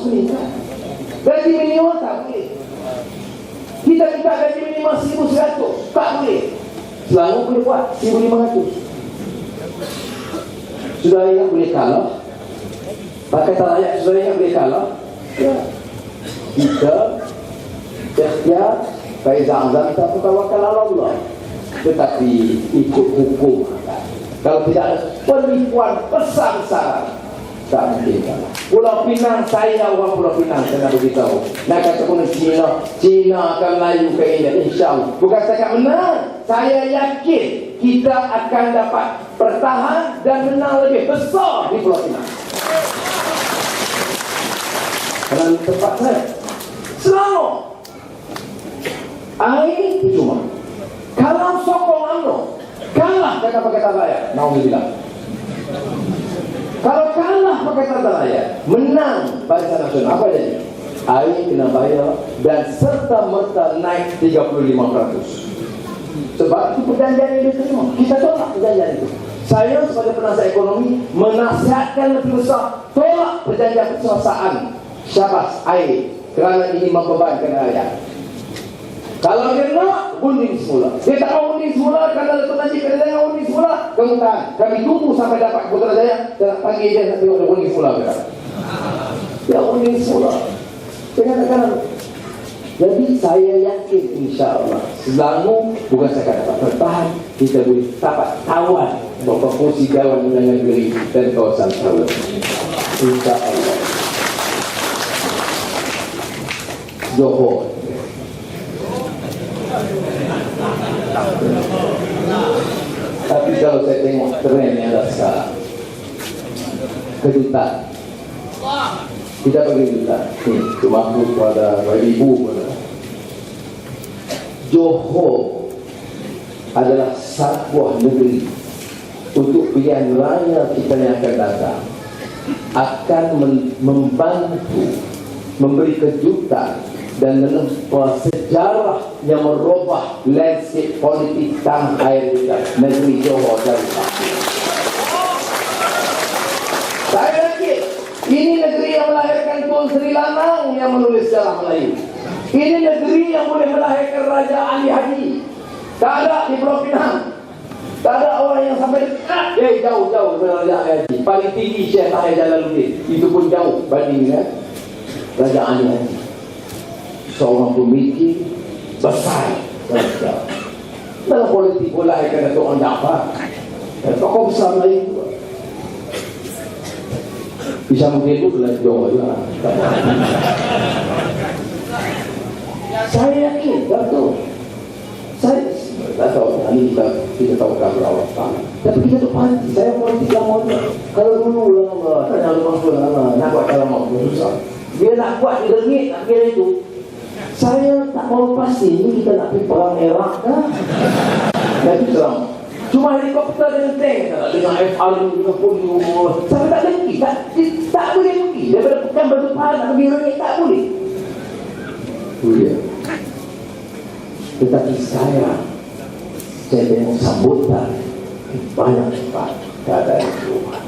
meningkat. Gaji minimum tak boleh. Kita minta gaji minimum 1,100, tak boleh. Selangor boleh buat 1,500. Saudara ingat boleh kalah? Pakatan rakyat saudara ingat boleh kalah? Ya. Kita ikhtiar Faizal Azam kita bertawakal ala Allah, tetapi ikut hukum. Kalau tidak ada penipuan besar-besaran, tak mungkin kalah. Pulau Pinang, saya orang Pulau Pinang, saya nak beritahu. Nak kata pun Cina akan layu ke India, insyaAllah. Bukan setakat menang, saya yakin kita akan dapat bertahan dan menang lebih besar di Pulau Pinang. Kerana tempat saya Selangor, air cuma. Kalau sokong UMNO kalah kata Pakatan Rakyat, nauzubillah. Kalau kalah Pakatan Rakyat, menang Barisan Nasional, apa jadi? Air kena bayar dan serta-merta naik 35%. Sebab itu perjanjian yang diterima. Kita tolak perjanjian itu. Saya sebagai penasihat ekonomi menasihatkan lebih besar, tolak perjanjian kekuasaan Syabas air, kerana ini membebankan rakyat. Kalau dia nak, undi semula. Dia tak mau undi semula, kerana Datuk Najib kata jangan undi semula, kamu tahan. Kami tunggu sampai dapat Putrajaya, dan panggil dia nak tengok dia undi semula ke tak. Dia undi semula. Jangan katakan. Jadi saya yakin insyaAllah Selangor bukan saya dapat bertahan, kita boleh dapat tawan berproporsi kawan dengan negeri dan kawasan Selangor. InsyaAllah. Johor. Tapi kalau saya tengok tren yang ada sekarang, kedutaan, kita pergi kedutaan cuma pada ibu pada Johor adalah sebuah negeri untuk pilihan raya kita yang akan datang, akan membantu, memberi kejutan dan menempuh sejarah yang merubah landscape politik tanah air kita, negeri Johor Darussalam. Saya yakin ini negeri yang melahirkan Tun Sri Lanang yang menulis sejarah Melayu. Ini negeri yang boleh melahirkan Raja Ali Haji. Tak ada di Pulau Pinang. Tak ada orang yang sampai dekat. Jauh-jauh dengan Raja Ali Haji. Paling tinggi Syekh Tahir Jalaluddin. Itu pun jauh bandingkan Raja Ali Haji. Seorang pemikir besar. Dalam politik pula akan Datuk Onn Jaafar, tokoh besar lain juga. Bisa mungkin itu adalah Johor juga. Saya yakin betul. Saya tak tahu, ini kita tahu kan berawal. Tapi kita tu pasti, saya politik lama juga. Kalau dulu lama, tanya lu masuk lama, nak buat lama, susah. Dia nak buat di rengit, nak kira itu. Saya tak mau pasti ini kita nak pergi perang Iraq dah. Jadi terang. Cuma helikopter dengan tank, dengan FR-30. Sampai tak pergi, tak boleh pergi. Daripada Pekan Batu Pahat nak pergi rengit, tak boleh. Itu dia. Tetapi saya tengok sambutan banyak tempat keadaan berubah.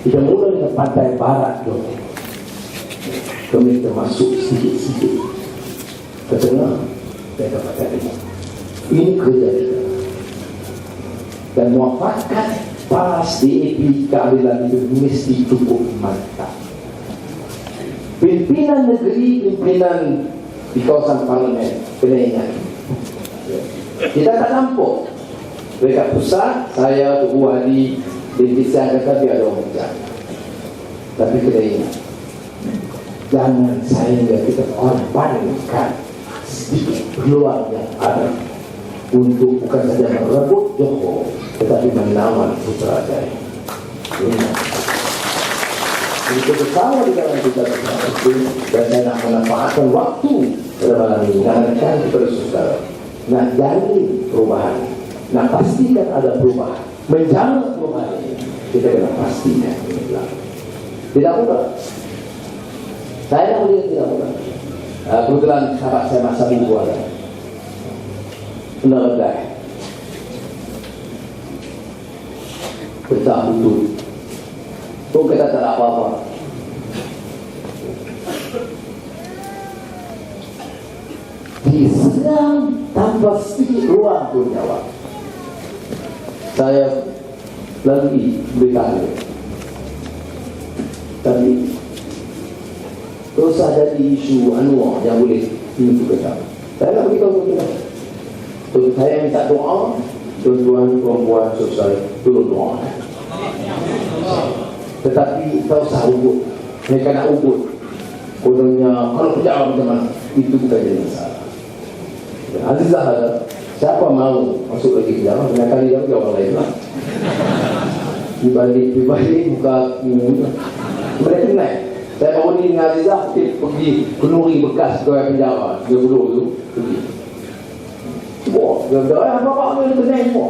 Kita mula dengan pantai barat tu. Kami termasuk sedikit-sedikit ke tengah dan ke pantai timur. Ini kerja kita. Dan muafakat PAS, DAP, keadilan itu mesti cukup mantap. Pimpinan negeri, pimpinan di kawasan parlimen kena ingat. Kita tak nampak dekat pusat, saya, Tugu Hadi, Divisa kata biar ada orang kerja. Tapi kena ingat, jangan sehingga kita korbankan sedikit peluang yang ada untuk bukan saja merebut Johor, tetapi menawan Putrajaya. Itu bersama di dalam kita bersama. Dan saya nak memanfaatkan waktu pada malam ini mengingatkan kepada saudara, nak jadi perubahan, nak pastikan ada perubahan, menjaga perubahan ini, kita kena pastikan tidak mudah. Saya melihat tidak mudah. Kebetulan sahabat saya masa minggu ada meneredai betah betul pun kita tak ada apa-apa. diserang tanpa sedikit ruang untuk jawab. Saya lagi berkata, tapi terus ada isu Anwar yang boleh dilakukan. Saya nak beritahu kita, saya minta doa, tuan-tuan, perempuan, saudara, tolong doa. Tetapi tak usah ubut. Mereka nak ubut. Kononnya, kalau kerja macam mana, itu bukan jadi masalah. Azizah ada, siapa mahu masuk lagi kerja, banyak kali lagi orang lain lah. Dibalik buka mereka naik. Saya baru ni dengan Azizah pergi penuri bekas ke penjara 30 tu pergi. Wah, dia bapak ni kena semua.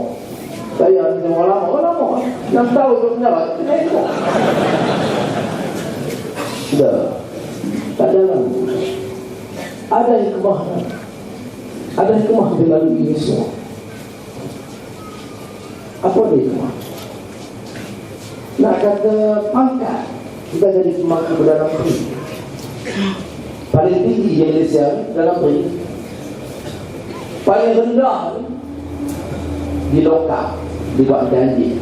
Saya ni orang lama 6 tahun ke penjara kena semua. Sudah. Tak ada lagi. Ada hikmah. Ada hikmah melalui ini semua. Apa dia hikmah? Nak kata pangkat, kita jadi semakin Perdana Menteri. Paling tinggi di Malaysia Perdana Menteri. Paling rendah di lokal, dibuat janji.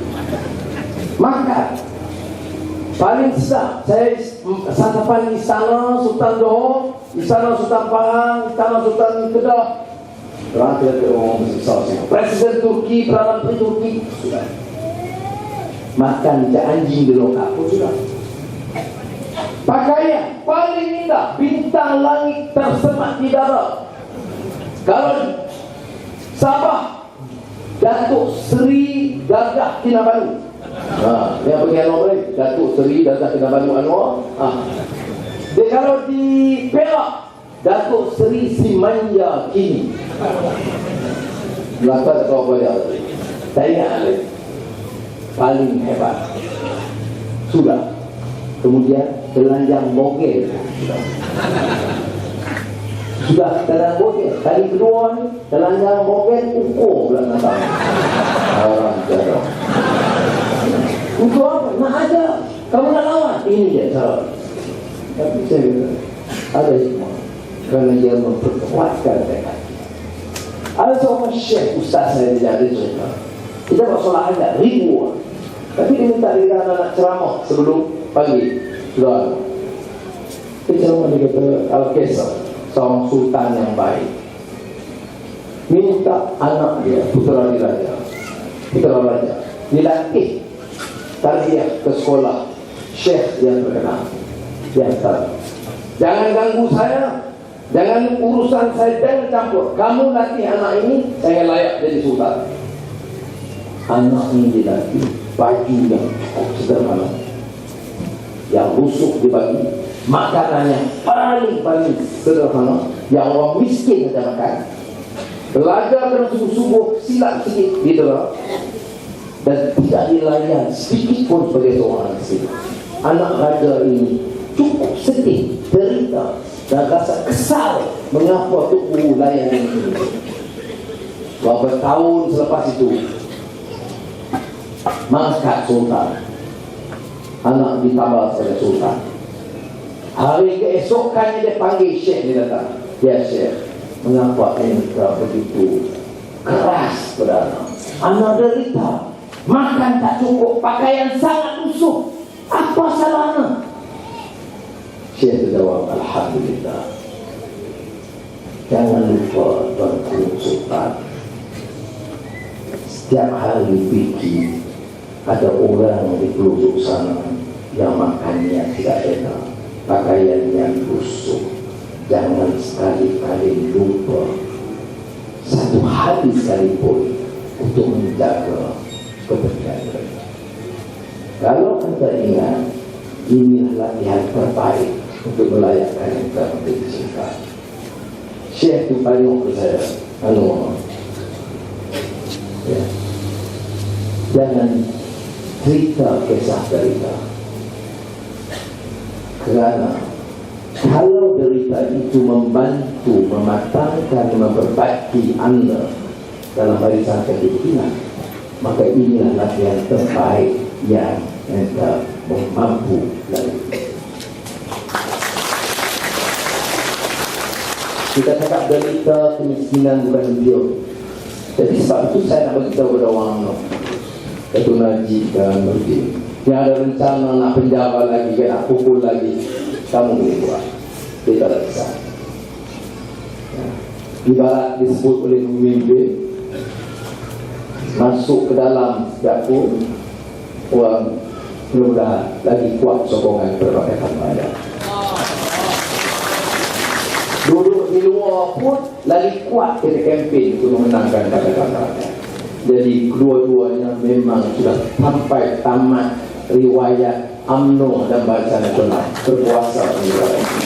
Maka paling besar, saya santapan Istana Sultan Johor, Istana Sultan Pahang, Istana Sultan Kedah. Terakhir ke orang besar semua. Presiden Turki, Perdana Menteri Turki, sudah. Makan macam anjing di lokal pun sudah. Pakaian paling indah, bintang langit tersemat di darat. Kalau Sabah, Datuk Seri Gagah Kinabalu. Yang pergi Anwar, Datuk Seri Gagah Kinabalu Anwar. Dia kalau di Perak, Datuk Seri Simanja Kini. Belakang tak tahu apa dia. Saya ingat lagi. Paling hebat. Sudah. Kemudian telanjang bogel. Sudah telanjang bogel. Kali kedua ni telanjang bogel ukur belakang datang. Orang jarak. Untuk apa? Nak ajar. Kamu nak lawan. Ini dia cara. Tapi saya ada hikmah. Kerana dia memperkuatkan mereka. Ada seorang syekh ustaz saya dia ada cerita. Kita buat solat hajat ribu. Tapi dia minta dia nak ceramah sebelum pagi. Sudah. Dia ceramah dia kata Al-Qaisar, seorang sultan yang baik, minta anak dia, putera raja, dilatih tarbiyah ke sekolah syekh yang terkenal. Dia kata, jangan ganggu saya, jangan urusan saya, jangan campur. Kamu latih anak ini, saya layak jadi sultan. Anak ini dilatih baju yang cukup sederhana, yang rusuk dibagi, makanannya paling sederhana, yang orang miskin saja makan. Belajar kena subuh-subuh, silap sikit gitu, dan tidak dilayan sedikit pun sebagai seorang miskin. Anak raja ini cukup sedih, derita, dan rasa kesal mengapa Tuk Guru layan ini. Beberapa tahun selepas itu, mangkat sultan, anak ditambah sebagai sultan. Hari keesokannya dia panggil syekh, dia datang. Ya syekh, mengapa engkau begitu keras pada anak? Anak derita, makan tak cukup, pakaian sangat lusuh. Apa salah anak? Syekh jawab, alhamdulillah. Jangan lupa Tuanku Sultan, setiap hari fikir ada orang di pelosok sana yang makannya tidak enak, pakaiannya lusuh. Jangan sekali-kali lupa satu hari sekalipun untuk menjaga kebersihan mereka. Kalau anda ingat, inilah latihan terbaik untuk melayakkan kita menjadi sultan. Syekh itu paling ke saya, ya, jangan cerita kisah derita, kerana kalau derita itu membantu mematangkan, memperbaiki anda dalam barisan kehidupan, maka inilah latihan terbaik yang anda mampu lalui. Kita cakap derita kemiskinan bukan dia. Jadi sebab itu saya nak beritahu kepada orang Datuk Najib dan Nurdin yang ada rencana nak penjara lagi, nak pukul lagi, kamu boleh buat. Dia tak ada kisah. Ibarat disebut oleh pemimpin masuk ke dalam dapur, orang mudah lagi kuat sokongan kepada rakyat. Duduk di luar pun lagi kuat kita kempen untuk memenangkan kata-kata. Jadi kedua-duanya memang sudah sampai tamat riwayat UMNO dan Barisan Nasional berkuasa di negara ini.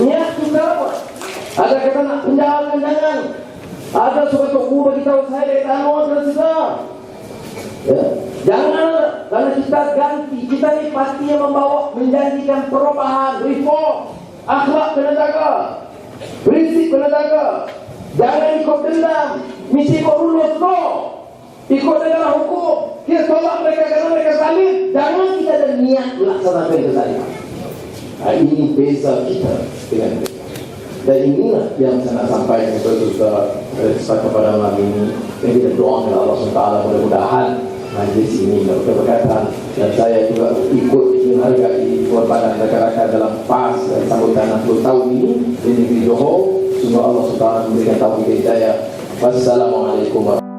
Niat kita apa? Ada kata nak penjarakan, jangan. Ada suatu guru bagi tahu saya dari Tanah dan segala. Ya. Jangan, karena kita ganti. Kita ni parti yang membawa menjanjikan perubahan, reform. Akhlak kena jaga, prinsip kena jaga. Jangan ikut dendam, mesti ikut lulus no. Ikut negara hukum. Kita tolak mereka kerana mereka zalim. Jangan kita ada niat melaksanakan kezaliman. Ini beza kita dengan mereka. Dan inilah yang saya nak sampaikan kepada malam ini. Yang kita doakan Allah SWT, mudah-mudahan majlis ini berkaitan, dan saya juga ikut menghargai pengorbanan rakan-rakan dalam PAS dan sambutan 60 tahun ini di negeri Johor. Semoga Allah SWT memberikan taufik hidayah. Wassalamualaikum warahmatullahi wabarakatuh.